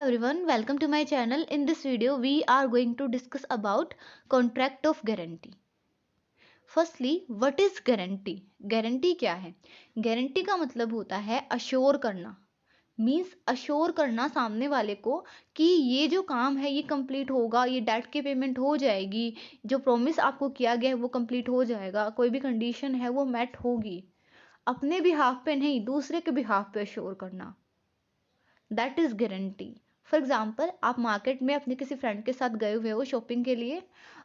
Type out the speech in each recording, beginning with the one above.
everyone, welcome to my channel. In this video, we are going to discuss about contract of guarantee. Firstly, what is guarantee? Guarantee क्या है? Guarantee का मतलब होता है assure करना, means assure करना सामने वाले को कि ये जो काम है ये कंप्लीट होगा, ये डेट की पेमेंट हो जाएगी, जो प्रॉमिस आपको किया गया है वो कंप्लीट हो जाएगा, कोई भी कंडीशन है वो मेट होगी। अपने बिहाफ पे नहीं, दूसरे के बिहाफ पे अश्योर करना, that is guarantee. For example, आप मार्केट में अपने किसी फ्रेंड के साथ गए हुए हो शॉपिंग के लिए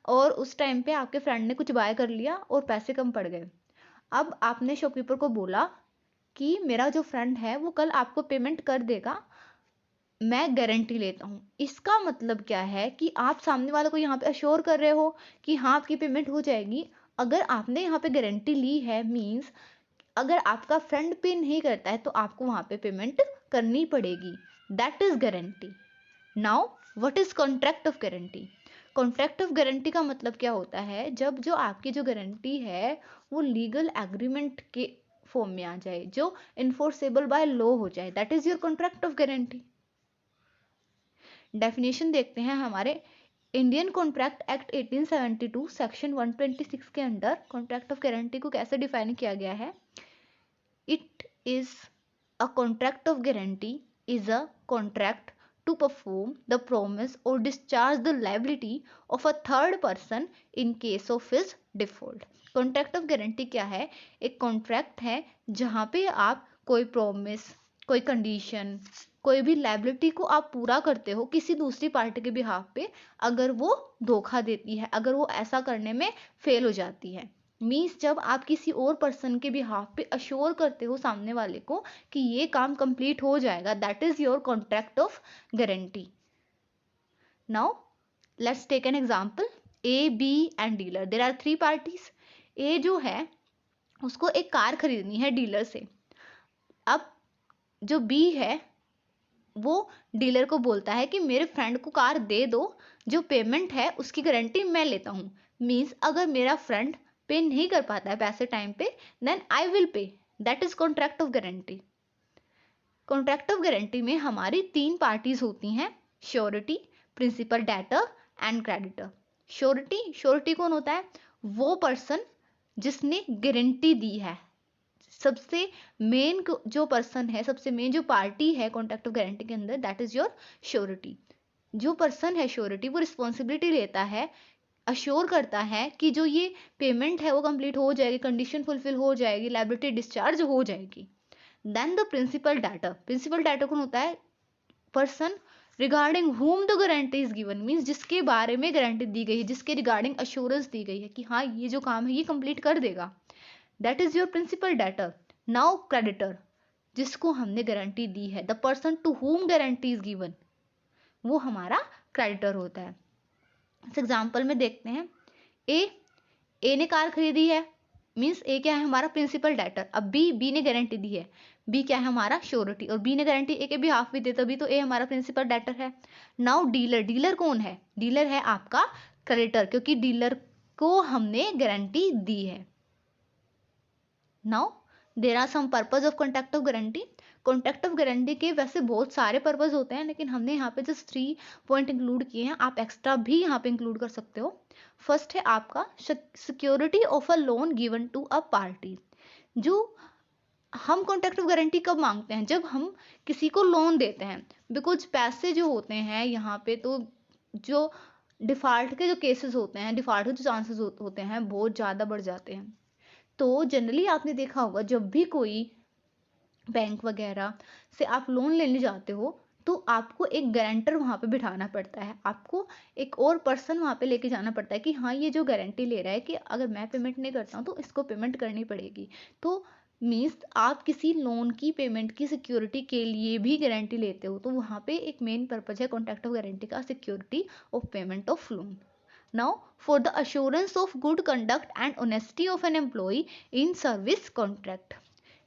और उस टाइम पे आपके फ्रेंड ने कुछ बाय कर लिया और पैसे कम पड़ गए। अब आपने शॉपकीपर को बोला कि मेरा जो फ्रेंड है वो कल आपको पेमेंट कर देगा, मैं गारंटी लेता हूँ। इसका मतलब क्या है कि आप सामने वाले को यहाँ पे अश्योर कर रहे हो कि हाँ आपकी पेमेंट हो जाएगी। अगर आपने यहाँ पे गारंटी ली है, मीन्स अगर आपका फ्रेंड पे नहीं करता है तो आपको वहां पे पेमेंट करनी पड़ेगी, that is guarantee. Now what is contract of guarantee? Contract of guarantee का मतलब क्या होता है? जब जो आपकी जो गारंटी है वो लीगल एग्रीमेंट के फॉर्म में आ जाए, जो इन्फोर्सेबल बाय लॉ हो जाए, that is your contract of guarantee. Definition देखते हैं हमारे इंडियन कॉन्ट्रैक्ट एक्ट 1872 सेक्शन 126 के अंदर कॉन्ट्रैक्ट ऑफ गारंटी को कैसे डिफाइन किया गया है। It is a contract of guarantee is a contract to perform the promise or discharge the liability of a third person in case of his default. Contract of guarantee क्या है? एक contract है जहां पे आप कोई प्रॉमिस, कोई condition, कोई भी लाइबिलिटी को आप पूरा करते हो किसी दूसरी पार्टी के बिहाफ पे, अगर वो धोखा देती है, अगर वो ऐसा करने में फेल हो जाती है। मीन्स जब आप किसी और पर्सन के बिहाफ पे अश्योर करते हो सामने वाले को कि ये काम कंप्लीट हो जाएगा, that is your contract of guarantee. Now let's take an example, A B and dealer, there are three parties. A जो है उसको एक कार खरीदनी है डीलर से। अब जो बी है वो डीलर को बोलता है कि मेरे फ्रेंड को कार दे दो, जो पेमेंट है उसकी गारंटी मैं लेता हूँ। मीन्स अगर मेरा फ्रेंड पे नहीं कर पाता है पैसे टाइम पे, then I will pay, that is contract of guarantee. Contract of guarantee में हमारी तीन पार्टीज होती हैं, surety, principal debtor and creditor. Surety, surety कौन होता है? वो पर्सन जिसने गारंटी दी है। सबसे मेन जो पर्सन है, सबसे मेन जो पार्टी है कॉन्ट्रैक्ट ऑफ गारंटी के अंदर, दैट इज योर श्योरिटी। जो पर्सन है श्योरिटी वो रिस्पॉन्सिबिलिटी लेता है, अश्योर करता है कि जो ये पेमेंट है वो कंप्लीट हो जाएगी, कंडीशन फुलफिल हो जाएगी, लायबिलिटी डिस्चार्ज हो जाएगी। Then the principal debtor, principal debtor कौन होता है? Person regarding whom the guarantee is given, means जिसके बारे में गारंटी दी गई है, जिसके रिगार्डिंग अश्योरेंस दी गई है कि हाँ ये जो काम है ये कंप्लीट कर देगा, that is your principal debtor. Now creditor, जिसको हमने गारंटी दी है, the person to whom guarantee is given, वो हमारा क्रेडिटर होता है। इस एग्जाम्पल में देखते हैं, ए ने कार खरीदी है, मीन्स ए क्या है? हमारा प्रिंसिपल डेटर। अब बी ने गारंटी दी है, बी क्या है? हमारा श्योरिटी, और बी ने गारंटी ए के भी हाफ भी दे, तभी तो ए हमारा प्रिंसिपल डेटर है। नाउ डीलर, डीलर कौन है? डीलर है आपका क्रेडिटर, क्योंकि डीलर को हमने गारंटी दी है। Now there are some purpose of contract of guarantee. Contract of guarantee के वैसे बहुत सारे पर्पज होते हैं, लेकिन हमने यहाँ पे जस्ट 3 पॉइंट इंक्लूड किए हैं, आप एक्स्ट्रा भी यहाँ पे इंक्लूड कर सकते हो। फर्स्ट है आपका security of a loan given to a party. जो हम कॉन्ट्रैक्ट ऑफ गारंटी कब मांगते हैं? जब हम किसी को लोन देते हैं, बिकॉज पैसे जो होते हैं यहाँ पे, तो जो डिफॉल्ट के जो केसेस होते हैं, डिफॉल्ट के जो चांसेस होते हैं बहुत ज़्यादा बढ़ जाते हैं। तो जनरली आपने देखा होगा, जब भी कोई बैंक वगैरह से आप लोन लेने जाते हो तो आपको एक गारंटर वहाँ पे बिठाना पड़ता है, आपको एक और पर्सन वहाँ पे लेके जाना पड़ता है कि हाँ ये जो गारंटी ले रहा है कि अगर मैं पेमेंट नहीं करता हूँ तो इसको पेमेंट करनी पड़ेगी। तो मीन्स आप किसी लोन की पेमेंट की सिक्योरिटी के लिए भी गारंटी लेते हो, तो वहाँ पे एक मेन पर्पज है कॉन्ट्रैक्ट ऑफ गारंटी का, security of payment of loan. Now, for the assurance of good conduct and honesty of an employee in service contract,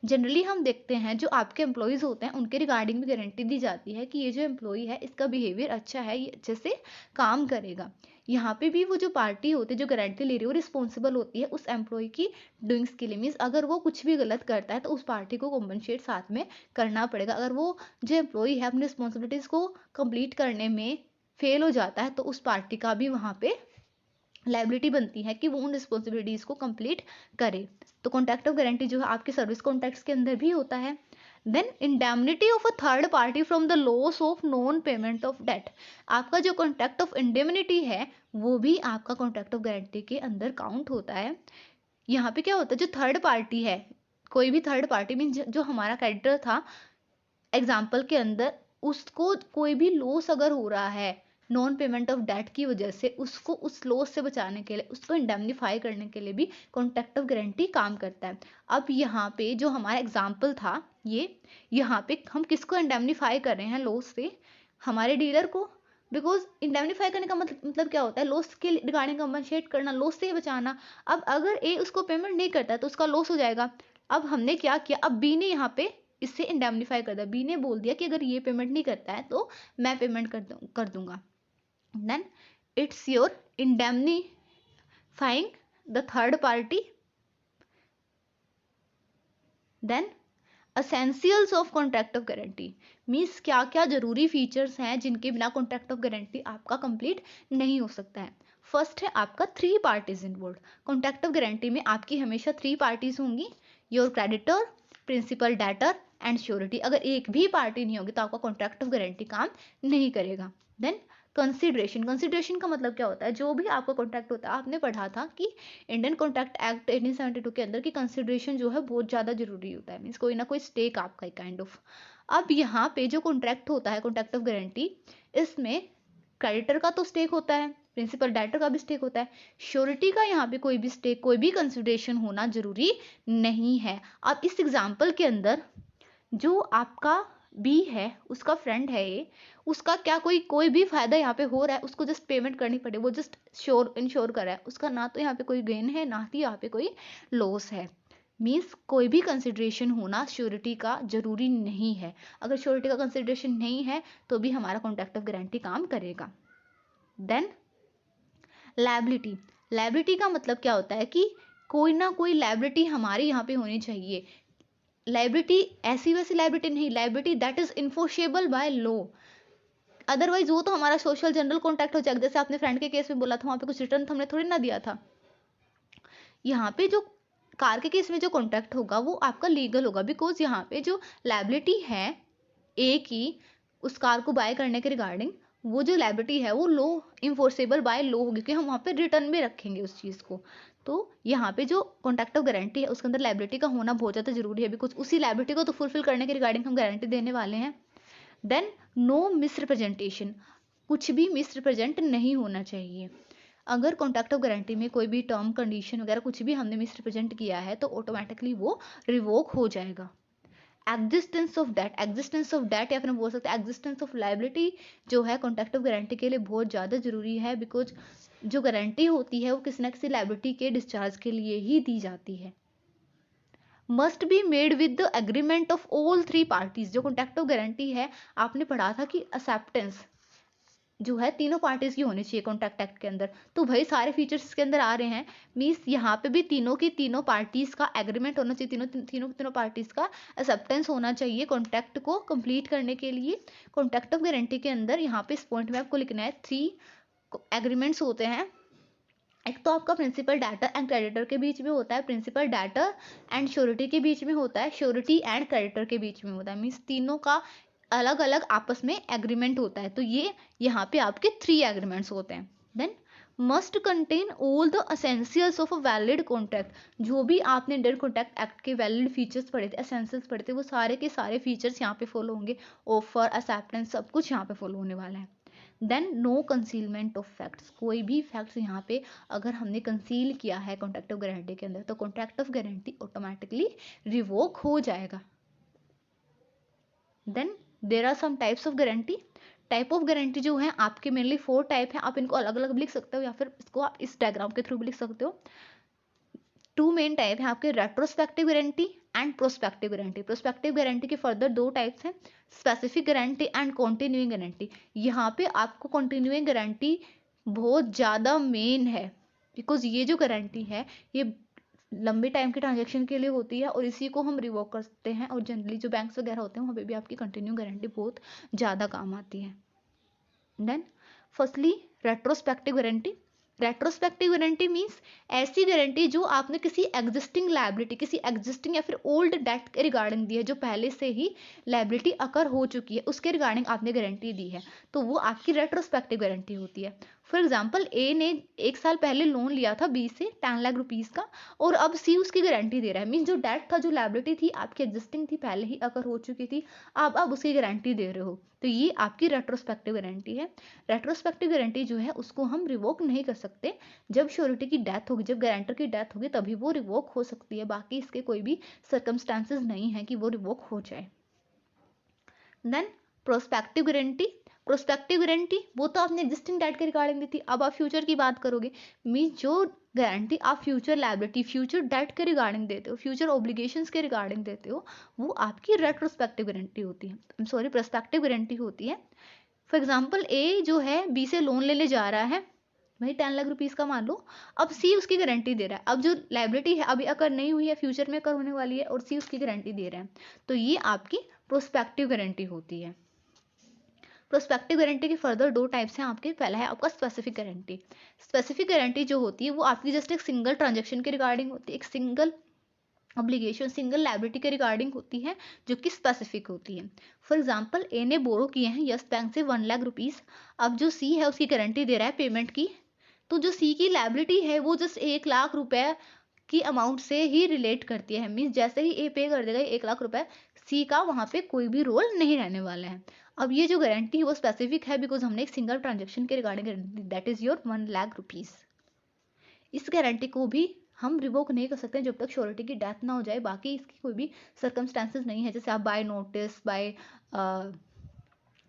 generally हम देखते हैं जो आपके एम्प्लॉयज़ होते हैं उनके रिगार्डिंग भी गारंटी दी जाती है कि ये जो एम्प्लॉई है इसका बिहेवियर अच्छा है, ये अच्छे से काम करेगा। यहाँ पे भी वो जो पार्टी होती है जो गारंटी ले रही है वो रिस्पॉन्सिबल होती है उस एम्प्लॉई की डूइंग्स के लिए। मीन्स अगर वो कुछ भी गलत करता है तो उस पार्टी को कॉम्पनसेट साथ में करना पड़ेगा। अगर वो जो एम्प्लॉई है अपनी रिस्पॉन्सिबिलिटीज़ को कंप्लीट करने में फेल हो जाता है तो उस पार्टी का भी वहाँ पे लायबिलिटी बनती है कि वो उन रिस्पॉन्सिबिलिटीज़ को कंप्लीट करे। तो कॉन्ट्रैक्ट ऑफ गारंटी जो है आपके सर्विस कॉन्ट्रैक्ट्स के अंदर भी होता है। Then indemnity of a third party from the loss of non payment of debt. आपका जो कॉन्ट्रैक्ट ऑफ इंडेमनिटी है वो भी आपका कॉन्ट्रैक्ट ऑफ गारंटी के अंदर काउंट होता है। यहाँ पे क्या होता है, जो थर्ड पार्टी है, कोई भी थर्ड पार्टी मीन जो हमारा क्रेडिटर था एग्जाम्पल के अंदर, उसको कोई भी लॉस अगर हो रहा है नॉन पेमेंट ऑफ डेट की वजह से, उसको उस लॉस से बचाने के लिए, उसको इंडेमनीफाई करने के लिए भी कॉन्ट्रैक्ट ऑफ गारंटी काम करता है। अब यहाँ पे जो हमारा एग्जाम्पल था ये, यहाँ पे हम किसको इंडेमनीफाई कर रहे हैं लॉस से? हमारे डीलर को। बिकॉज इंडेमनीफाई करने का मतलब क्या होता है? लॉस के रिगार्डिंग कंपनसेट करना, लॉस से बचाना। अब अगर ए उसको पेमेंट नहीं करता है तो उसका लॉस हो जाएगा। अब हमने क्या किया, अब बी ने यहाँ पे इससे इंडेमनीफाई कर दिया। बी ने बोल दिया कि अगर ये पेमेंट नहीं करता है तो मैं पेमेंट कर दूंगा। Then it's your indemnifying the third party. Then essentials of contract of guarantee means क्या क्या जरूरी फीचर्स हैं जिनके बिना कॉन्ट्रैक्ट ऑफ गारंटी आपका कंप्लीट नहीं हो सकता है। फर्स्ट है आपका 3 parties involve. Contract of guarantee में आपकी हमेशा 3 पार्टीज होंगी, your creditor, principal debtor and surety. अगर एक भी पार्टी नहीं होगी तो आपका कॉन्ट्रैक्ट ऑफ गारंटी काम नहीं करेगा। देन कंसिडरेशन, कंसिडरेशन का मतलब क्या होता है? जो भी आपका कॉन्ट्रैक्ट होता है, आपने पढ़ा था कि इंडियन कॉन्ट्रैक्ट एक्ट 1872 के अंदर की कंसिडरेशन जो है बहुत ज़्यादा जरूरी होता है। मीन्स कोई ना कोई स्टेक आपका काइंड ऑफ। अब यहाँ पे जो कॉन्ट्रैक्ट होता है, कॉन्ट्रैक्ट ऑफ गारंटी, इसमें क्रेडिटर का तो स्टेक होता है, प्रिंसिपल डेटर का भी स्टेक होता है, श्योरिटी का यहाँ पे कोई भी स्टेक, कोई भी कंसिडरेशन होना जरूरी नहीं है। अब इस एग्जाम्पल के अंदर जो आपका बी है, उसका फ्रेंड है ये, उसका क्या कोई भी फायदा यहाँ पे हो रहा है, उसको जस्ट पेमेंट करनी पड़े, वो जस्ट इंश्योर कर रहा है, उसका ना तो यहाँ पे कोई गेन है ना ही यहाँ पे कोई लॉस है। मीन्स कोई भी कंसिडरेशन होना श्योरिटी का जरूरी नहीं है। अगर श्योरिटी का कंसिडरेशन नहीं है तो भी हमारा कॉन्ट्रैक्ट ऑफ गारंटी काम करेगा। देन लायबिलिटी, लायबिलिटी का मतलब क्या होता है कि कोई ना कोई लायबिलिटी हमारी यहाँ पे होनी चाहिए। लायबिलिटी ऐसी वैसी लायबिलिटी नहीं, liability that is enforceable by law. Otherwise वो तो हमारा सोशल जनरल कॉन्ट्रैक्ट हो जाएगा। जैसे आपने फ्रेंड के केस में बोला था, वहां पे कुछ रिटर्न हमने थोड़ी ना दिया था। यहाँ पे जो कार के केस में जो कॉन्ट्रैक्ट होगा वो आपका लीगल होगा, बिकॉज यहाँ पे जो लायबिलिटी है ए की उस कार को बाय करने के रिगार्डिंग, वो जो लायबिलिटी है वो लो इन्फोर्सेबल बाय लो होगी, क्योंकि हम वहाँ पे रिटर्न में रखेंगे उस चीज़ को। तो यहाँ पे जो कॉन्ट्रैक्ट ऑफ गारंटी है उसके अंदर लायबिलिटी का होना बहुत ज़्यादा जरूरी है, बिकॉज उसी लायबिलिटी को तो फुलफिल करने के रिगार्डिंग हम गारंटी देने वाले हैं। देन नो मिसरिप्रेजेंटेशन, कुछ भी मिसरिप्रेजेंट नहीं होना चाहिए। अगर कॉन्ट्रैक्ट ऑफ गारंटी में कोई भी टर्म कंडीशन वगैरह कुछ भी हमने मिसरिप्रेजेंट किया है तो ऑटोमेटिकली वो रिवोक हो जाएगा। Existence of debt, existence of debt या फिर हम बोल सकते हैं एग्जिस्टेंस ऑफ लायबिलिटी जो है कॉन्ट्रैक्ट ऑफ गारंटी के लिए बहुत ज़्यादा जरूरी है, बिकॉज जो गारंटी होती है वो किसी ना किसी लायबिलिटी के डिस्चार्ज के लिए ही दी जाती है। Must be made with the agreement of all 3 parties. जो कॉन्ट्रैक्ट ऑफ गारंटी है आपने पढ़ा था कि एक्सेप्टेंस जो है तीनों पार्टीज की होनी चाहिए कॉन्ट्रैक्ट एक्ट के अंदर। तो भाई सारे फीचर्स इसके अंदर आ रहे हैं, मीन्स यहाँ पे भी तीनों की तीनों पार्टीज का एग्रीमेंट होना चाहिए, तीनों पार्टीज का एक्सेप्टेंस होना चाहिए कॉन्ट्रैक्ट को कंप्लीट करने के लिए। कॉन्ट्रैक्ट ऑफ गारंटी के अंदर यहाँ पे इस पॉइंट में आपको लिखना है 3 एग्रीमेंट्स होते हैं। एक तो आपका प्रिंसिपल डेटर एंड क्रेडिटर के बीच में होता है, प्रिंसिपल डेटर एंड श्योरिटी के बीच में होता है, श्योरिटी एंड क्रेडिटर के बीच में होता है। मीन्स तीनों का अलग अलग आपस में एग्रीमेंट होता है। तो ये यहाँ पे आपके 3 एग्रीमेंट्स होते हैं। Then must contain all the essentials of a valid contract. जो भी आपने इंडियन कॉन्ट्रैक्ट एक्ट के वैलिड फीचर्स पढ़े थे, एसेंशियल्स पढ़े थे, वो सारे के सारे फीचर्स यहाँ पे फॉलो होंगे। ऑफर, एक्सेप्टेंस, सब कुछ यहाँ पे फॉलो होने वाला है। Then no concealment of facts, कोई भी फैक्ट्स यहाँ पे अगर हमने कंसील किया है कॉन्ट्रैक्ट ऑफ गारंटी के अंदर तो contract of guarantee automatically revoke हो जाएगा। Then there are some types of guarantee. Type of guarantee जो है आपके मेनली 4 टाइप है, आप इनको अलग अलग भी लिख सकते हो या फिर इसको आप इस डायग्राम के थ्रू भी लिख सकते हो। 2 मेन टाइप है आपके, retrospective guarantee and prospective guarantee. Prospective guarantee के फर्दर दो टाइप्स हैं, specific guarantee and continuing guarantee. यहाँ पे आपको कॉन्टिन्यूइंग गारंटी बहुत ज़्यादा मेन है, बिकॉज ये जो गारंटी है ये लंबे टाइम के ट्रांजेक्शन के लिए होती है और इसी को हम रिवोक कर सकते हैं, और जनरली जो बैंक्स वगैरह होते हैं वहाँ पे भी आपकी कंटिन्यू गारंटी बहुत ज़्यादा काम आती है। Then firstly retrospective guarantee. Retrospective guarantee means ऐसी गारंटी जो आपने किसी एग्जिस्टिंग लायबिलिटी, किसी एग्जिस्टिंग या फिर ओल्ड डेट के रिगार्डिंग दी है, जो पहले से ही लायबिलिटी अकर हो चुकी है उसके रिगार्डिंग आपने गारंटी दी है, तो वो आपकी रेट्रोस्पेक्टिव गारंटी होती है। फॉर एग्जाम्पल ए ने 1 साल पहले लोन लिया था बी से 10 लाख रुपीज़ का, और अब सी उसकी गारंटी दे रहा है। मीन्स जो डेट था, जो लायबिलिटी थी आपकी एग्जिस्टिंग थी, पहले ही अकर हो चुकी थी, आप अब उसकी गारंटी दे रहे हो, तो ये आपकी रेट्रोस्पेक्टिव गारंटी है। रेट्रोस्पेक्टिव गारंटी जो है उसको हम रिवोक नहीं कर सकते। जब श्योरिटी की डेथ होगी, जब गारंटर की डेथ होगी तभी वो रिवोक हो सकती है, बाकी इसके कोई भी सर्कमस्टांसेस नहीं है कि वो रिवोक हो जाए। Then prospective guarantee. Prospective guarantee वो तो आपने एग्जिस्टिंग डेट के रिगार्डिंग दी थी, अब आप फ्यूचर की बात करोगे। मीन्स जो गारंटी आप फ्यूचर लायबिलिटी, फ्यूचर डेट के रिगार्डिंग देते हो, फ्यूचर ऑब्लिगेशंस के रिगार्डिंग देते हो, वो आपकी रेट्रोस्पेक्टिव गारंटी होती है, सॉरी प्रोस्पेक्टिव गारंटी होती है। फॉर एग्जाम्पल ए जो है बी से लोन लेने जा रहा है, भाई 10 लाख रुपीज़ का मान लो, अब सी उसकी गारंटी दे रहा है। अब जो लायबिलिटी है अभी अकर नहीं हुई है, फ्यूचर में अकर होने वाली है, और सी उसकी गारंटी दे रहा है, तो ये आपकी प्रोस्पेक्टिव गारंटी होती है। प्रोस्पेक्टिव गारंटी के फर्दर दो टाइप्स हैं आपके। पहला है आपका स्पेसिफिक गारंटी। स्पेसिफिक गारंटी जो होती है वो आपकी जस्ट एक सिंगल ट्रांजेक्शन के रिगार्डिंग होती है, एक सिंगल ऑब्लिगेशन, सिंगल लायबिलिटी के रिगार्डिंग होती है, जो कि स्पेसिफिक होती है। फॉर एग्जाम्पल ए ने बोरो किए हैं यस बैंक से 1 लाख रुपीज़, अब जो सी है उसकी गारंटी दे रहा है पेमेंट की, तो जो सी की लायबिलिटी है वो जस्ट 1 लाख रुपए की अमाउंट से ही रिलेट करती है। मीन्स जैसे ही ए पे कर देगा 1 लाख रुपए, सी का वहाँ पे कोई भी रोल नहीं रहने वाला है। अब ये जो गारंटी है वो स्पेसिफिक है, बिकॉज हमने एक सिंगल ट्रांजेक्शन के regarding guarantee, that is your 1 lakh rupees. इस गारंटी को भी हम रिवोक नहीं कर सकते जब तक श्योरिटी की डेथ ना हो जाए, बाकी इसकी कोई भी सर्कमस्टांसेस नहीं है, जैसे आप by notice, by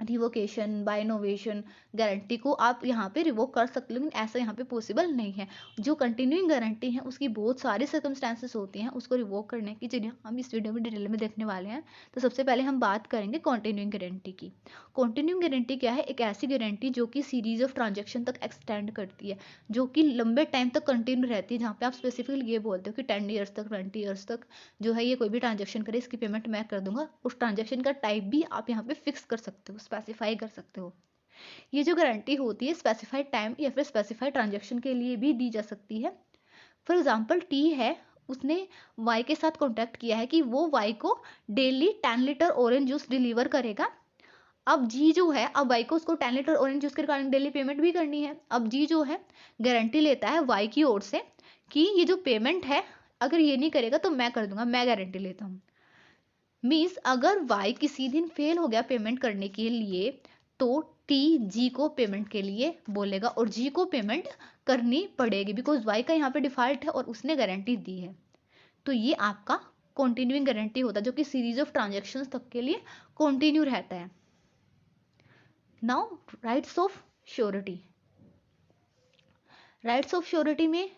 revocation, by innovation guarantee को आप यहाँ पे रिवोक कर सकते हो, लेकिन ऐसा यहाँ पे पॉसिबल नहीं है। जो कंटिन्यूइंग गारंटी है उसकी बहुत सारे सर्कमस्टांसेस होते हैं, उसको रिवोक करने की चीज़ें हम इस वीडियो में डिटेल में देखने वाले हैं। तो सबसे पहले हम बात करेंगे कॉन्टिन्यूइंग गारंटी की। कॉन्टिन्यूइंग गारंटी क्या है? एक ऐसी गारंटी जो कि सीरीज ऑफ ट्रांजेक्शन तक एक्सटेंड करती है, जो कि लंबे टाइम तक कंटिन्यू रहती है, जहाँ पे आप स्पेसिफिकली ये बोलते हो कि 10 ईयर्स तक, 20 ईयर्स तक जो है ये कोई भी ट्रांजेक्शन करे इसकी पेमेंट मैं कर दूंगा। उस ट्रांजेक्शन का टाइप भी आप यहाँ पे फिक्स कर सकते हो, स्पेसिफाई कर सकते हो। ये जो गारंटी होती है स्पेसिफाइड टाइम या फिर स्पेसिफाइड ट्रांजेक्शन के लिए भी दी जा सकती है। फॉर एग्जाम्पल टी है, उसने वाई के साथ कॉन्टैक्ट किया है कि वो वाई को daily 10 litre orange juice deliver करेगा। अब जी जो है, अब वाई को उसको 10 लीटर ऑरेंज जूस के रिगार्डिंग डेली पेमेंट भी करनी है। अब जी जो है गारंटी लेता है वाई की ओर से कि ये जो पेमेंट है अगर ये नहीं करेगा तो मैं कर दूंगा, मैं गारंटी लेता हूँ। मीन्स अगर वाई किसी दिन फेल हो गया पेमेंट करने के लिए, तो टी जी को पेमेंट के लिए बोलेगा और जी को पेमेंट करनी पड़ेगी, बिकॉज वाई का यहाँ पे डिफॉल्ट है और उसने गारंटी दी है। तो ये आपका कॉन्टिन्यूइंग गारंटी होता है, जो कि सीरीज ऑफ ट्रांजेक्शन्स तक के लिए कॉन्टिन्यू रहता है। Now rights of surety. Rights of surety में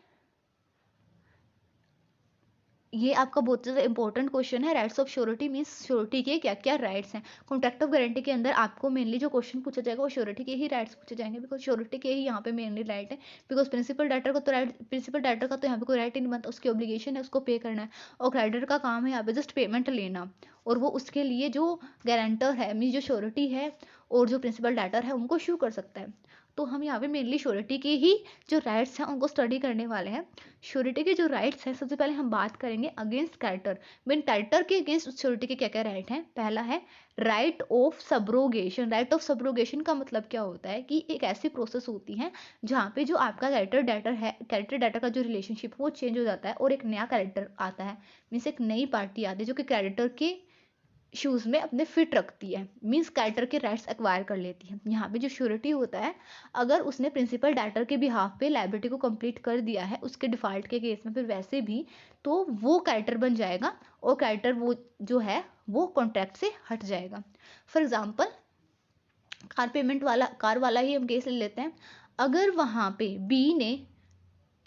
ये आपका बहुत ज़्यादा इंपॉर्टेंट क्वेश्चन है। Rights of surety means surety के क्या क्या राइट्स हैं। कॉन्ट्रैक्ट ऑफ गारंटी के अंदर आपको मेनली जो क्वेश्चन पूछा जाएगा वो श्योरिटी के ही राइट्स पूछे जाएंगे, बिकॉज श्योरिटी के ही यहाँ पे मेनली राइट है। बिकॉज प्रिंसिपल डेटर का तो राइट, प्रिंसिपल डेटर का तो यहाँ पे कोई राइट ही नहीं बनता, उसकी ऑब्लिगेशन है, उसको पे करना है, और क्रेडिटर का काम है यहाँ पे जस्ट पेमेंट लेना, और वो उसके लिए जो गारंटर है मीन्स जो श्योरिटी है और जो प्रिंसिपल डेटर है उनको इशू कर सकता है। तो हम यहाँ पे मेनली श्योरिटी के ही जो राइट्स हैं उनको स्टडी करने वाले हैं। श्योरिटी के जो राइट्स हैं, सबसे पहले हम बात करेंगे अगेंस्ट क्रेडिटर। मीन क्रेडिटर के अगेंस्ट श्योरिटी के क्या क्या राइट हैं। पहला है right of subrogation. Right of subrogation का मतलब क्या होता है कि एक ऐसी प्रोसेस होती है जहाँ पे जो आपका क्रेडिटर डेटर है, क्रेडिटर डेटर का जो रिलेशनशिप वो चेंज हो जाता है और एक नया क्रेडिटर आता है। मीन्स एक नई पार्टी आती है जो कि क्रेडिटर के शूज़ में अपने फिट रखती है, मीन्स क्रेडिटर के राइट्स एक्वायर कर लेती है। यहाँ पे जो श्योरिटी होता है, अगर उसने प्रिंसिपल डेटर के बिहाफ पे लायबिलिटी को कंप्लीट कर दिया है उसके डिफॉल्ट के केस में, फिर वैसे भी तो वो क्रेडिटर बन जाएगा और क्रेडिटर वो जो है वो कॉन्ट्रैक्ट से हट जाएगा। फॉर एग्जाम्पल कार वाला ही हम केस ले लेते हैं। अगर वहाँ पे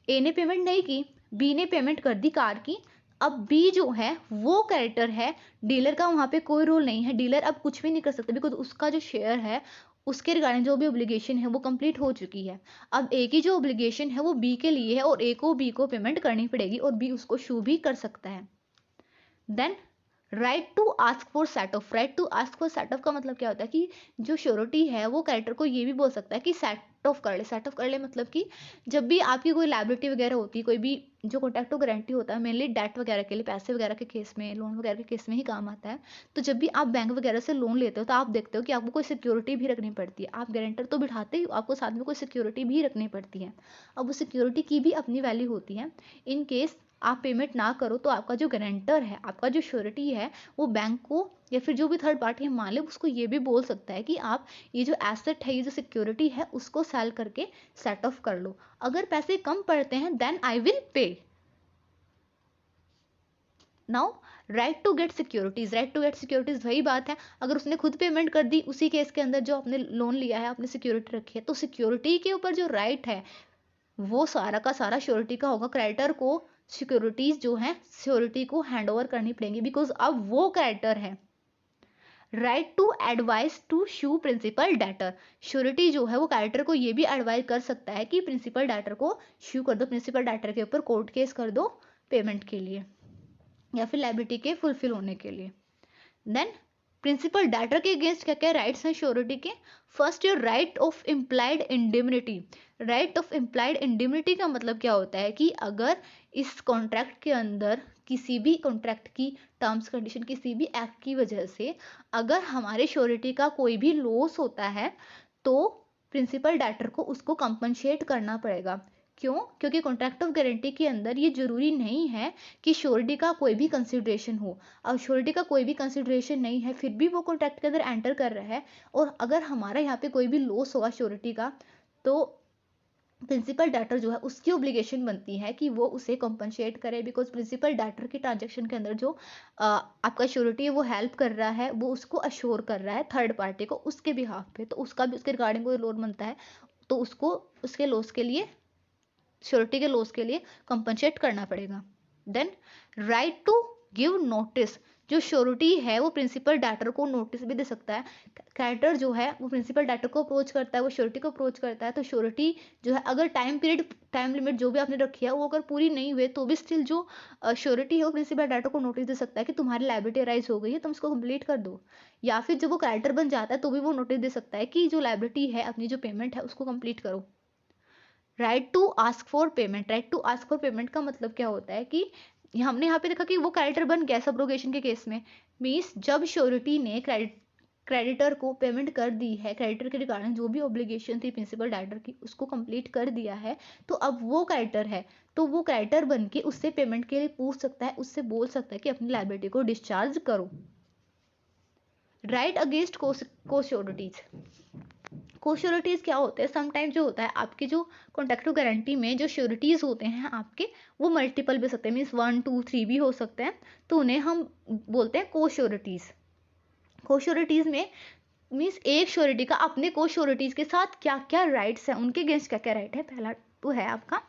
ए ने पेमेंट नहीं की, बी ने पेमेंट कर दी कार की, अब बी जो है वो कैरेक्टर है, डीलर का वहाँ पे कोई रोल नहीं है, डीलर अब कुछ भी नहीं कर सकता बिकॉज उसका जो शेयर है उसके रिगार्डिंग जो भी ऑब्लिगेशन है वो कंप्लीट हो चुकी है। अब ए की जो ऑब्लिगेशन है वो बी के लिए है और ए को बी को पेमेंट करनी पड़ेगी और बी उसको शू भी कर सकता है। Then right to ask for set off, right to ask for set off का मतलब क्या होता है कि जो श्योरिटी है वो कैरेक्टर को ये भी बोल सकता है कि सेट ऑफ कर ले। सेट ऑफ कर ले मतलब कि जब भी आपकी कोई लायबिलिटी वगैरह होती है, कोई भी जो कॉन्ट्रैक्ट ऑफ गारंटी होता है मेनली डेट वगैरह के लिए, पैसे वगैरह के केस में, लोन वगैरह के केस में ही काम आता है। तो जब भी आप बैंक वगैरह से लोन लेते हो तो आप देखते हो कि आपको कोई सिक्योरिटी भी रखनी पड़ती है। आप गारंटर तो बिठाते ही, आपको साथ में कोई सिक्योरिटी भी रखनी पड़ती है। अब उस सिक्योरिटी की भी अपनी वैल्यू होती है। इन केस आप पेमेंट ना करो तो आपका जो गारंटर है, आपका जो श्योरिटी है, वो बैंक को या फिर जो भी थर्ड पार्टी है मालिक उसको ये भी बोल सकता है कि आप ये जो एसेट है, ये जो सिक्योरिटी है उसको सेल करके सेट ऑफ कर लो। अगर पैसे कम पड़ते हैं then I will pay. Now right to get securities, right to get securities वही बात है, अगर उसने खुद पेमेंट कर दी उसी केस के अंदर जो आपने लोन लिया है, आपने सिक्योरिटी रखी है, तो सिक्योरिटी के ऊपर जो राइट है वो सारा का सारा श्योरिटी का होगा। क्रेडिटर को सिक्योरिटीज जो है श्योरिटी को हैंड ओवर करनी पड़ेंगी बिकॉज अब वो क्रेडिटर है। Right to advice to sue principal debtor, surety जो है वो क्रेडिटर को ये भी एडवाइस कर सकता है कि प्रिंसिपल डेटर को शू कर दो, प्रिंसिपल डेटर के ऊपर कोर्ट केस कर दो पेमेंट के लिए या फिर लायबिलिटी के फुलफिल होने के लिए। देन प्रिंसिपल डेटर के अगेंस्ट क्या क्या राइट्स हैं श्योरिटी के। First your right of implied indemnity. Right of implied indemnity का मतलब क्या होता है कि अगर इस कॉन्ट्रैक्ट के अंदर किसी भी कॉन्ट्रैक्ट की टर्म्स कंडीशन, किसी भी एक्ट की वजह से अगर हमारे श्योरिटी का कोई भी लॉस होता है तो प्रिंसिपल डेटर को उसको कंपनसेट करना पड़ेगा। क्यों? क्योंकि कॉन्ट्रैक्ट ऑफ गारंटी के अंदर ये जरूरी नहीं है कि श्योरिटी का कोई भी कंसिडरेशन हो। अब श्योरिटी का कोई भी कंसिडरेशन नहीं है फिर भी वो कॉन्ट्रैक्ट के अंदर एंटर कर रहा है और अगर हमारा यहाँ पे कोई भी लॉस होगा श्योरिटी का तो प्रिंसिपल डेटर जो है उसकी ऑब्लिगेशन बनती है कि वो उसे कॉम्पनसेट करे बिकॉज प्रिंसिपल डेटर की ट्रांजेक्शन के अंदर जो आपका श्योरिटी है वो हेल्प कर रहा है, वो उसको अश्योर कर रहा है थर्ड पार्टी को उसके बिहाफ पे, तो उसका भी उसके रिगार्डिंग कोई लोन बनता है तो उसको उसके लॉस के लिए, श्योरिटी के लॉस के लिए कंपनसेट करना पड़ेगा। Then right to give notice, जो श्योरिटी है वो प्रिंसिपल डेटर को नोटिस भी दे सकता है। क्रेडिटर जो है वो प्रिंसिपल डेटर को अप्रोच करता है, वो श्योरिटी को अप्रोच करता है, तो श्योरिटी जो है अगर टाइम पीरियड, टाइम लिमिट जो भी आपने रखी है वो अगर पूरी नहीं हुई तो भी स्टिल जो श्योरिटी है वो प्रिंसिपल डेटर को नोटिस दे सकता है कि तुम्हारी लायबिलिटी अराइज हो गई है, तुम इसको कंप्लीट कर दो। या फिर जब वो क्रेडिटर बन जाता है तो भी वो नोटिस दे सकता है कि जो लायबिलिटी है, अपनी जो पेमेंट है उसको कंप्लीट करो। Right to ask for payment, right to ask for payment का मतलब क्या होता है कि हमने यहाँ पे देखा कि वो क्रेडिटर बन गया सब्रोगेशन के केस में, मीन्स जब श्योरिटी ने क्रेडिटर को पेमेंट कर दी है, क्रेडिटर के रिगार्डिंग जो भी ऑब्लिगेशन थी प्रिंसिपल डेटर की उसको कंप्लीट कर दिया है, तो अब वो क्रेडिटर है तो वो क्रेडिटर बन के उससे पेमेंट के लिए पूछ सकता है, उससे बोल सकता है कि अपनी लायबिलिटी को डिस्चार्ज करो। राइट अगेंस्ट को श्योरिटीज, को-श्योरिटीज क्या होते हैं, समटाइम जो होता है आपके जो कॉन्ट्रैक्ट ऑफ गारंटी में जो श्योरिटीज होते हैं आपके वो मल्टीपल भी सकते हैं, मीन्स 1 2 3 भी हो सकते हैं, तो उन्हें हम बोलते हैं को-श्योरिटीज। को-श्योरिटीज में मीन्स एक श्योरिटी का अपने को-श्योरिटीज के साथ क्या क्या राइट्स हैं, उनके अगेंस्ट क्या क्या राइट है। पहला तो है आपका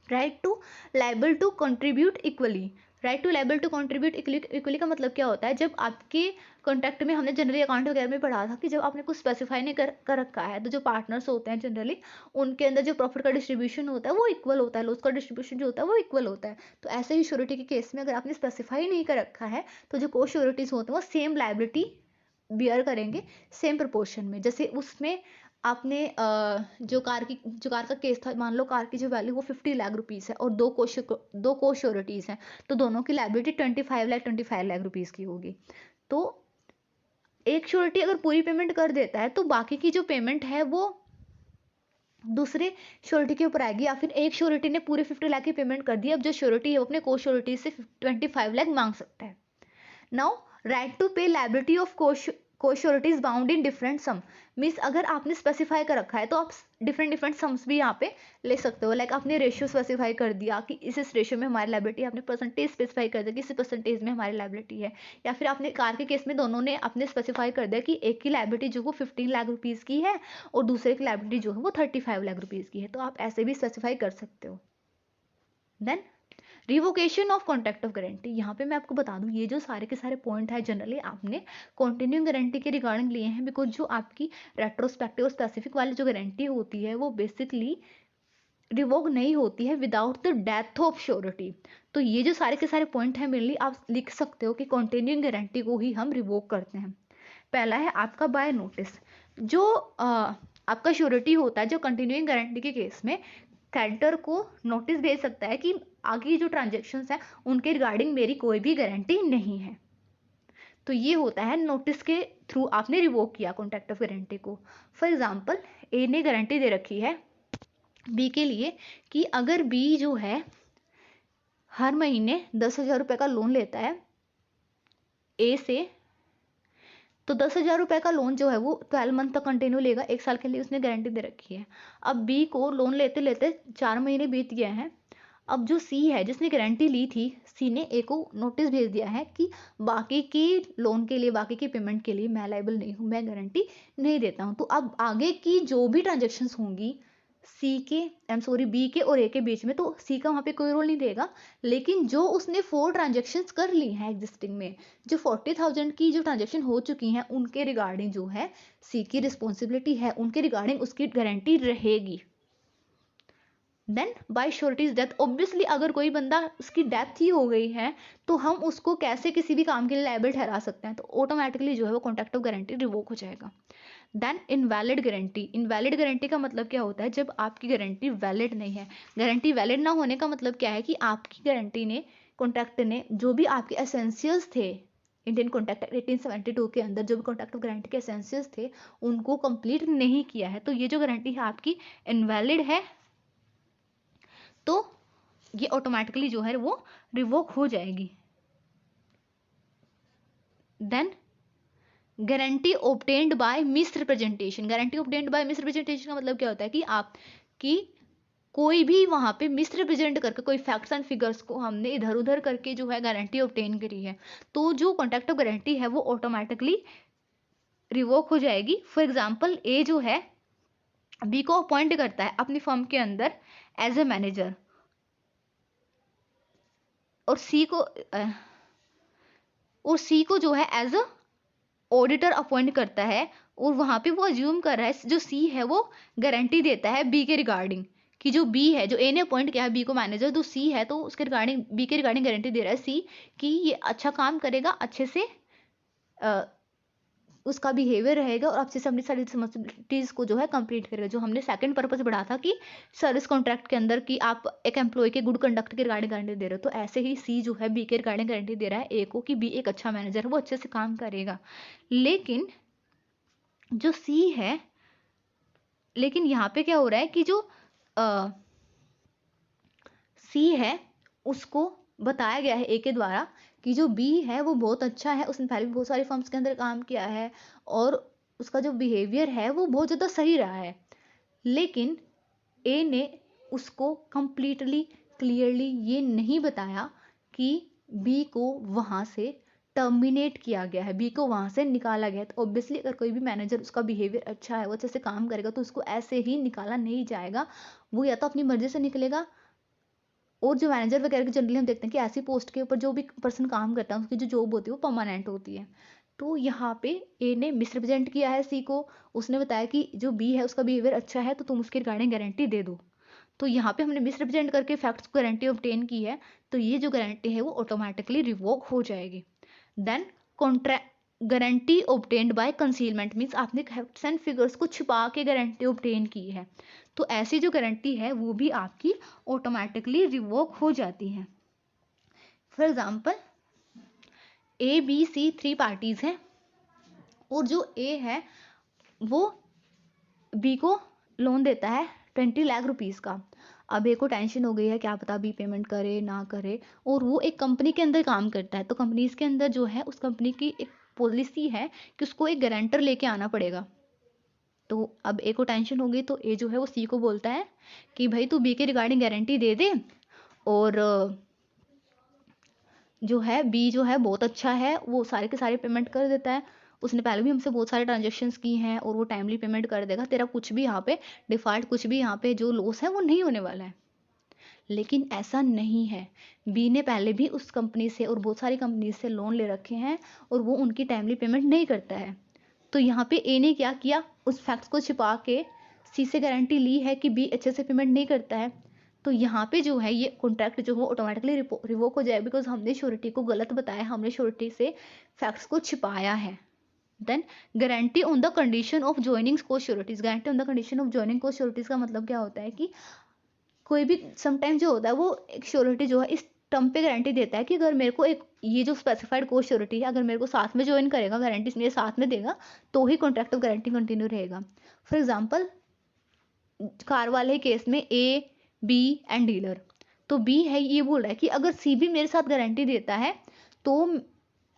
right to liable to contribute equally. Right to liable to contribute equally का मतलब क्या होता है, जब आपके कॉन्ट्रैक्ट में हमने जनरली अकाउंट वगैरह में पढ़ा था कि जब आपने कुछ स्पेसिफाई नहीं कर रखा है तो जो पार्टनर्स होते हैं जनरली उनके अंदर जो प्रॉफिट का डिस्ट्रीब्यूशन होता है वो इक्वल होता है, लॉस का डिस्ट्रीब्यूशन जो होता है वो इक्वल होता है। तो ऐसे ही श्योरिटी के केस में अगर आपने स्पेसिफाई नहीं कर रखा है तो जो को श्योरिटीज होते हैं वो सेम लाइबिलिटी बियर करेंगे सेम प्रपोर्शन में। जैसे उसमें आपने जो कार का केस था, मान लो कार की जो वैल्यू वो 50 लाख रुपीज़ है और दो को श्योरिटीज़ हैं तो दोनों की लायबिलिटी 25 लाख रुपीज़ की होगी। तो एक श्योरिटी अगर पूरी पेमेंट कर देता है तो बाकी की जो पेमेंट है वो दूसरे श्योरिटी के ऊपर आएगी, या फिर एक श्योरिटी ने पूरे 50 लाख की पेमेंट कर दी, अब जो श्योरिटी है वो अपने को श्योरिटी से 25 लाख मांग सकता है। Now right to pay liability of co sureties bound in different sum, means अगर आपने स्पेसिफाई कर रखा है तो आप डिफरेंट सम्स भी यहाँ पे ले सकते हो। लाइक आपने रेशियो स्पेसिफाई कर दिया कि इस रेशियो में हमारी लायबिलिटी, आपने परसेंटेज स्पेसिफाई कर दिया कि इस परसेंटेज में हमारी लायबिलिटी है, या फिर आपने कार के केस में दोनों ने आपने स्पेसिफाई कर दिया कि एक की लायबिलिटी जो वो 15 लाख रुपीज़ की है और दूसरे की लायबिलिटी जो है वो 35 लाख रुपीज़ की है, तो आप ऐसे भी स्पेसिफाई कर सकते हो। Then revocation of contract of guarantee, यहाँ पे मैं आपको बता दूं ये जो सारे के सारे पॉइंट है जनरली आपने कंटिन्यूइंग गारंटी के रिगार्डिंग लिए हैं, बिकॉज जो आपकी रेट्रोस्पेक्टिव और स्पेसिफिक वाली जो गारंटी होती है वो बेसिकली रिवोक नहीं होती है without the death of surety. तो ये जो सारे के सारे पॉइंट हैं मेनली आप लिख सकते हो कि कंटिन्यूइंग गारंटी को ही हम रिवोक करते हैं। पहला है आपका बाय नोटिस, जो आपका श्योरिटी होता है जो कंटिन्यूइंग गारंटी के केस में क्रेडिटर को नोटिस भेज सकता है कि आगे जो ट्रांजेक्शन्स हैं उनके रिगार्डिंग मेरी कोई भी गारंटी नहीं है। तो ये होता है नोटिस के थ्रू आपने रिवोक किया कॉन्ट्रैक्ट ऑफ गारंटी को। फॉर एग्जांपल ए ने गारंटी दे रखी है बी के लिए कि अगर बी जो है हर महीने 10,000 रुपये का लोन लेता है ए से, तो 10,000 रुपये का लोन जो है वो 12 मंथ तक कंटिन्यू लेगा, 1 साल के लिए उसने गारंटी दे रखी है। अब बी को लोन लेते लेते 4 महीने बीत गए हैं। अब जो सी है जिसने गारंटी ली थी, सी ने ए को नोटिस भेज दिया है कि बाकी की लोन के लिए, बाकी की पेमेंट के लिए मैं लायबल नहीं हूँ, मैं गारंटी नहीं देता हूँ। तो अब आगे की जो भी ट्रांजेक्शन्स होंगी बी के और ए के बीच में, तो सी का वहाँ पे कोई रोल नहीं देगा। लेकिन जो उसने 4 ट्रांजेक्शन्स कर ली हैं एग्जिस्टिंग में, जो 40,000 की जो ट्रांजेक्शन हो चुकी हैं उनके रिगार्डिंग जो है सी की रिस्पॉन्सिबिलिटी है, उनके रिगार्डिंग उसकी गारंटी रहेगी। Then by sureties death, obviously अगर कोई बंदा उसकी डेथ ही हो गई है तो हम उसको कैसे किसी भी काम के लिए लायबल ठहरा सकते हैं, तो ऑटोमेटिकली जो है वो कॉन्ट्रैक्ट ऑफ गारंटी रिवोक हो जाएगा। Then invalid guarantee, invalid guarantee का मतलब क्या होता है, जब आपकी गारंटी वैलिड नहीं है। गारंटी वैलिड ना होने का मतलब क्या है कि आपकी गारंटी ने, कॉन्ट्रैक्ट ने जो भी आपके एसेंशियल्स थे इंडियन कॉन्ट्रैक्ट एक्ट 1872 के अंदर, जो भी कॉन्ट्रैक्ट ऑफ गारंटी के एसेंशियल्स थे उनको कंप्लीट नहीं किया है, तो ये जो गारंटी है आपकी इनवैलिड है, तो ये ऑटोमेटिकली जो है वो रिवोक हो जाएगी। Then guarantee obtained by misrepresentation, guarantee obtained by misrepresentation का मतलब क्या होता है कि आपकी कोई भी वहां पे मिसरिप्रेजेंट करके कोई फैक्ट्स एंड फिगर्स को हमने इधर उधर करके जो है गारंटी ऑब्टेन करी है, तो जो कॉन्ट्रैक्ट ऑफ गारंटी है वो ऑटोमेटिकली रिवोक हो जाएगी। फॉर एग्जाम्पल ए जो है बी को अपॉइंट करता है अपनी फर्म के अंदर एज ए मैनेजर, और सी को जो है एज अ ऑडिटर अपॉइंट करता है, और वहां पे वो अज्यूम कर रहा है, जो सी है वो गारंटी देता है बी के रिगार्डिंग कि जो बी है, जो ए ने अपॉइंट किया है बी को मैनेजर, तो सी है तो उसके रिगार्डिंग, बी के रिगार्डिंग गारंटी दे रहा है सी कि ये अच्छा काम करेगा, अच्छे से उसका बिहेवियर रहेगा और अच्छे से अपनी सारी रिस्पॉन्सिबिलिटीज को जो है कंप्लीट करेगा। जो हमने सेकंड पर्पस बढ़ा था कि सर्विस कॉन्ट्रैक्ट के अंदर कि आप एक एम्प्लॉय के गुड कंडक्ट के रिगार्डिंग गारंटी दे रहे हो, तो ऐसे ही सी जो है बी के रिगार्डिंग गारंटी दे रहा है ए को कि बी एक अच्छा मैनेजर है, वो अच्छे से काम करेगा। लेकिन जो सी है, लेकिन यहाँ पे क्या हो रहा है कि जो सी है उसको बताया गया है ए के द्वारा कि जो बी है वो बहुत अच्छा है, उसने पहले भी बहुत सारी फर्म्स के अंदर काम किया है और उसका जो बिहेवियर है वो बहुत ज़्यादा सही रहा है। लेकिन ए ने उसको कंप्लीटली क्लियरली ये नहीं बताया कि बी को वहाँ से टर्मिनेट किया गया है, बी को वहाँ से निकाला गया है। तो ऑब्वियसली अगर कोई भी मैनेजर, उसका बिहेवियर अच्छा है, वो अच्छे से काम करेगा, तो उसको ऐसे ही निकाला नहीं जाएगा, वो या तो अपनी मर्जी से निकलेगा। और जो मैनेजर वगैरह की जनरली हम देखते हैं कि ऐसी पोस्ट के ऊपर जो भी पर्सन काम करता है उसकी जो जॉब होती है वो परमानेंट होती है। तो यहाँ पे ए ने मिसरिप्रेजेंट किया है सी को, उसने बताया कि जो बी है उसका बिहेवियर अच्छा है तो तुम उसके रिगार्डिंग गारंटी दे दो। तो यहाँ पे हमने मिसरिप्रेजेंट करके फैक्ट्स को गारंटी ऑब्टेन की है, तो ये जो गारंटी है वो ऑटोमेटिकली रिवोक हो जाएगी। Then contract guarantee obtained by concealment, means आपने फैक्ट्स एंड फिगर्स को छुपा के गारंटी ऑब्टेन की है, तो ऐसी जो गारंटी है वो भी आपकी ऑटोमेटिकली रिवोक हो जाती है। For example A B C 3 parties हैं और जो ए है वो बी को लोन देता है 20 लाख रुपीज़ का। अब ए को टेंशन हो गई है, क्या पता बी पेमेंट करे ना करे, और वो एक कंपनी के अंदर काम करता है, तो कंपनीज के अंदर जो है उस कंपनी की एक पॉलिसी है कि उसको एक गारंटर लेके आना पड़ेगा। तो अब ए को टेंशन हो गई, तो ए जो है वो सी को बोलता है कि भाई तू बी के रिगार्डिंग गारंटी दे दे, और जो है बी जो है बहुत अच्छा है, वो सारे के सारे पेमेंट कर देता है, उसने पहले भी हमसे बहुत सारे ट्रांजेक्शन्स की हैं और वो टाइमली पेमेंट कर देगा, तेरा कुछ भी यहाँ पे डिफ़ॉल्ट, कुछ भी यहाँ पे जो लॉस है वो नहीं होने वाला है। लेकिन ऐसा नहीं है। बी ने पहले भी उस कंपनी से और बहुत सारी कंपनी से लोन ले रखे हैं और वो उनकी टाइमली पेमेंट नहीं करता है। तो यहाँ पे ए ने क्या किया, उस फैक्ट्स को छिपा के सी से गारंटी ली है कि बी अच्छे से पेमेंट नहीं करता है। तो यहाँ पे जो है ये कॉन्ट्रैक्ट जो है ऑटोमेटिकली रिवोक हो जाएगा, बिकॉज हमने श्योरिटी को गलत बताया, हमने श्योरिटी से फैक्ट्स को छिपाया है। Then guarantee on the condition of joining co sureties. Guarantee on the condition of joining co sureties का मतलब क्या होता है कि कोई भी समटाइम जो होता है वो एक श्योरिटी जो है इस टर्म पे गारंटी देता है कि अगर मेरे को एक ये जो स्पेसिफाइड कोर्स श्योरिटी है अगर मेरे को साथ में ज्वाइन करेगा, गारंटी मेरे साथ में देगा, तो ही कॉन्ट्रैक्ट ऑफ गारंटी कंटिन्यू रहेगा। फॉर एग्जाम्पल कार वाले केस में ए बी एंड डीलर, तो बी है ये बोल रहा है कि अगर सी भी मेरे साथ गारंटी देता है तो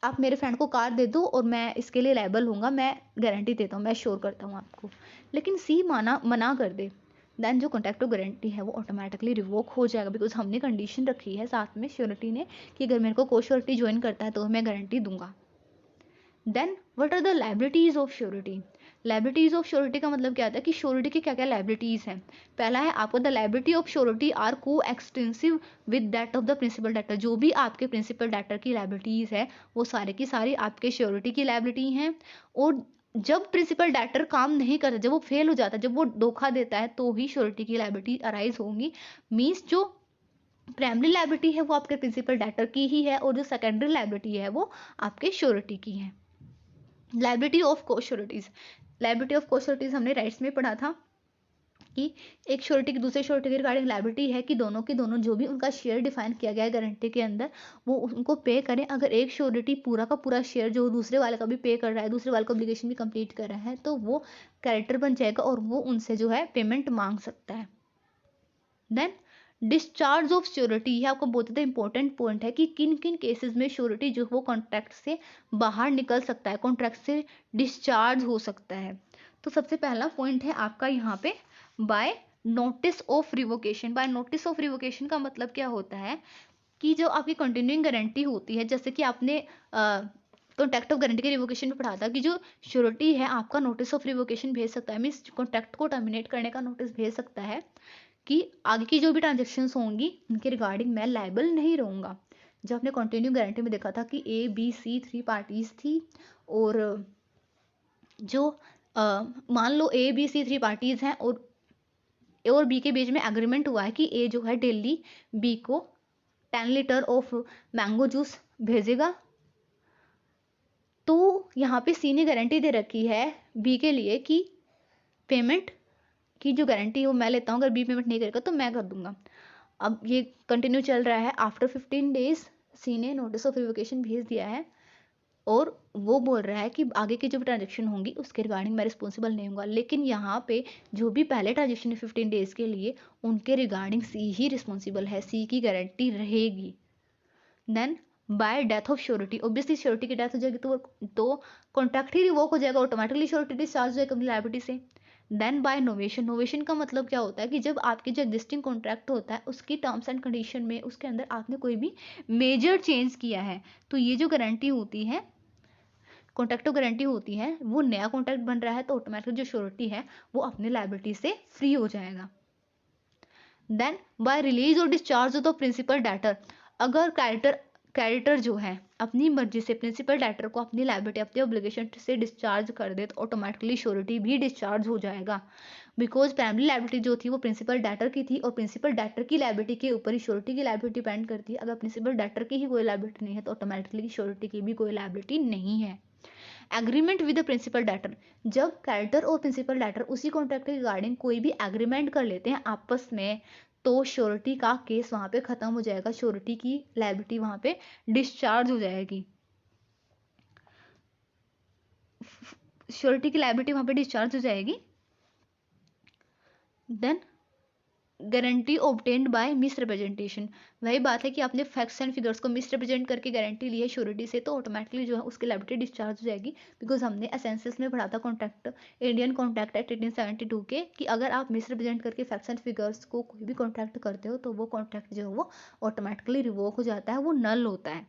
आप मेरे फ्रेंड को कार दे दो और मैं इसके लिए लायबल हूँगा, मैं गारंटी देता हूँ, मैं श्योर करता हूँ आपको। लेकिन सी मना कर दे, देन जो कॉन्ट्रैक्ट ऑफ गारंटी है वो ऑटोमेटिकली रिवोक हो जाएगा, बिकॉज हमने कंडीशन रखी है साथ में श्योरिटी ने कि अगर मेरे को को श्योरिटी ज्वाइन करता है तो मैं गारंटी दूंगा। Then what are the liabilities of surety. Liabilities of surety का मतलब क्या आता है कि श्योरिटी की क्या क्या लायबिलिटीज हैं। पहला है आपको the liability of surety are co extensive with that of the principal debtor. जो भी आपके प्रिंसिपल डेटर की लायबिलिटीज है वो सारे की सारी आपके श्योरिटी की लायबिलिटी हैं। और जब प्रिंसिपल डेटर काम नहीं करता, जब वो फेल हो जाता है, जब वो धोखा देता है, तो ही श्योरिटी की लायबिलिटी अराइज होंगी। मीन्स जो प्राइमरी लायबिलिटी है वो आपके प्रिंसिपल डेटर की ही है और जो सेकेंडरी लायबिलिटी है वो आपके श्योरिटी की है। Liability of co sureties. Liability of co sureties हमने राइट्स में पढ़ा था कि एक श्योरिटी की दूसरे श्योरिटी की रिगार्डिंग लायबिलिटी है कि दोनों के दोनों जो भी उनका शेयर डिफाइन किया गया है गारंटी के अंदर वो उनको पे करें। अगर एक श्योरिटी पूरा का पूरा शेयर जो दूसरे वाले का भी पे कर रहा है, दूसरे वाले का ऑब्लिगेशन भी कंप्लीट कर रहा है, तो वो कैरेक्टर बन जाएगा और वो उनसे जो है पेमेंट मांग सकता है। देन डिस्चार्ज ऑफ श्योरिटी, यह आपको बहुत ज़्यादा इंपॉर्टेंट पॉइंट है कि किन किन केसेस में श्योरिटी जो वो कॉन्ट्रैक्ट से बाहर निकल सकता है, कॉन्ट्रैक्ट से डिस्चार्ज हो सकता है। तो सबसे पहला पॉइंट है आपका यहाँ पे by notice of revocation. By notice of revocation का मतलब क्या होता है कि जो आपकी कंटिन्यूइंग गारंटी होती है, जैसे कि आपने कॉन्ट्रैक्ट ऑफ गारंटी के रिवोकेशन में पढ़ा था कि जो श्योरिटी है आपका नोटिस ऑफ रिवोकेशन भेज सकता है, मीन्स कॉन्ट्रैक्ट को टर्मिनेट करने का नोटिस भेज सकता है कि आगे की जो भी ट्रांजेक्शन्स होंगी उनके रिगार्डिंग मैं लायबल नहीं रहूँगा। जब आपने कंटिन्यू गारंटी में देखा था कि ए बी सी 3 पार्टीज थी और जो मान लो ए बी सी 3 पार्टीज हैं और बी के बीच में एग्रीमेंट हुआ है कि ए जो है डेली बी को 10 लीटर ऑफ मैंगो जूस भेजेगा। तो यहाँ पे सी ने गारंटी दे रखी है बी के लिए कि पेमेंट की जो गारंटी है वो मैं लेता हूँ, अगर बी पेमेंट नहीं करेगा तो मैं कर दूंगा। अब ये कंटिन्यू चल रहा है। आफ्टर 15 डेज सी ने नोटिस ऑफ रिवोकेशन भेज दिया है और वो बोल रहा है कि आगे की जो भी ट्रांजेक्शन होंगी उसके रिगार्डिंग मैं रिस्पॉन्सिबल नहीं हूँगा। लेकिन यहाँ पे जो भी पहले ट्रांजेक्शन है 15 डेज के लिए उनके रिगार्डिंग सी ही रिस्पॉन्सिबल है, सी की गारंटी रहेगी। Then by death of surety, obviously surety की डेथ हो जाएगी तो कॉन्ट्रैक्ट ही रिवोक हो जाएगा, ऑटोमेटिकली श्योरिटी डिस्चार्ज हो जाएगा अपनी लायबिलिटी से। Then bye novation. नोवेशन का मतलब क्या होता है कि जब आपकी जो एग्जिस्टिंग कॉन्ट्रैक्ट होता है उसकी टर्म्स एंड कंडीशन में उसके अंदर आपने कोई भी मेजर चेंज किया है तो ये जो गारंटी होती है, कॉन्ट्रैक्ट ऑफ गारंटी होती है, वो नया कॉन्ट्रैक्ट बन रहा है तो ऑटोमेटिकली जो श्योरिटी है वो अपनी लायबिलिटी से फ्री हो जाएगा। देन बाय रिलीज और discharge of the principal debtor. अगर क्रेडिटर जो है अपनी मर्जी से प्रिंसिपल डेटर को अपनी लायबिलिटी अपने ऑब्लिगेशन से डिस्चार्ज कर दे तो ऑटोमेटिकली श्योरिटी भी डिस्चार्ज हो जाएगा, बिकॉज प्राइमरी लायबिलिटी जो थी वो प्रिंसिपल डेटर की थी और प्रिंसिपल डेटर की लायबिलिटी के ऊपर ही श्योरिटी की लायबिलिटी डिपेंड करती है। अगर प्रिंसिपल डेटर की ही कोई लायबिलिटी नहीं है तो ऑटोमेटिकली श्योरिटी की भी कोई लायबिलिटी नहीं है। Agreement with the principal debtor, जब क्रेडिटर और प्रिंसिपल डेटर उसी कॉन्ट्रैक्ट के रिगार्डिंग कोई भी एग्रीमेंट कर लेते हैं आपस में तो श्योरिटी का केस वहां पे खत्म हो जाएगा, श्योरिटी की लायबिलिटी वहां पे डिस्चार्ज हो जाएगी, श्योरिटी की लायबिलिटी वहां पे डिस्चार्ज हो जाएगी। Then guarantee obtained by misrepresentation, वही बात है कि आपने फैक्ट्स एंड फिगर्स को मिसरिप्रेजेंट करके गारंटी ली है श्योरिटी से तो ऑटोमेटिकली जो है उसकी लायबिलिटी डिस्चार्ज हो जाएगी, बिकॉज हमने एसेंशियल्स में पढ़ा था कॉन्ट्रैक्ट इंडियन कॉन्ट्रैक्ट एक्ट 1872 के कि अगर आप मिसरिप्रेजेंट करके फैक्ट्स एंड फिगर्स को कोई भी कॉन्ट्रैक्ट करते हो तो वो कॉन्ट्रैक्ट जो है वो ऑटोमेटिकली रिवोक हो जाता है, वो नल होता है।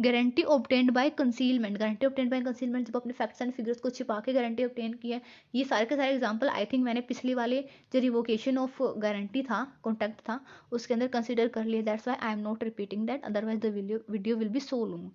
Guarantee obtained by concealment, guarantee obtained by concealment जब अपने फैक्ट्स एंड फिगर्स को छिपा के गारंटी ऑब्टेन की है। ये सारे के सारे एग्जांपल आई थिंक मैंने पिछले वाले जो रिवोकेशन ऑफ गारंटी था, कॉन्ट्रैक्ट था, उसके अंदर कंसिडर कर लिया। That's why I am not repeating that, otherwise the video will be so long.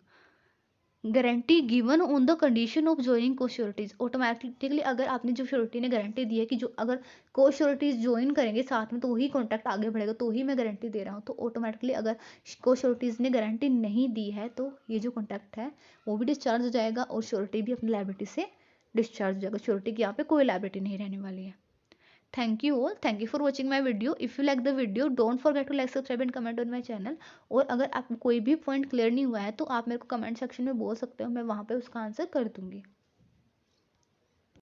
Guarantee given on the condition of joining co sureties, automatically अगर आपने जो श्योरिटी ने गारंटी दी है कि जो अगर को श्योरिटीज ज्वाइन करेंगे साथ में तो ही कॉन्ट्रैक्ट आगे बढ़ेगा, तो ही मैं गारंटी दे रहा हूँ। तो ऑटोमेटिकली अगर को श्योरिटीज ने गारंटी नहीं दी है तो ये जो कॉन्ट्रैक्ट है वो भी डिस्चार्ज हो जाएगा और श्योरिटी भी अपनी लायबिलिटी से डिस्चार्ज हो जाएगा। श्योरिटी की यहाँ पे कोई लायबिलिटी नहीं रहने वाली है। Thank you all. Thank you for watching my video. If you like the video, don't forget to like, subscribe and comment on my channel. और अगर आपको कोई भी पॉइंट क्लियर नहीं हुआ है तो आप मेरे को कमेंट सेक्शन में बोल सकते हो, मैं वहाँ पे उसका आंसर कर दूंगी।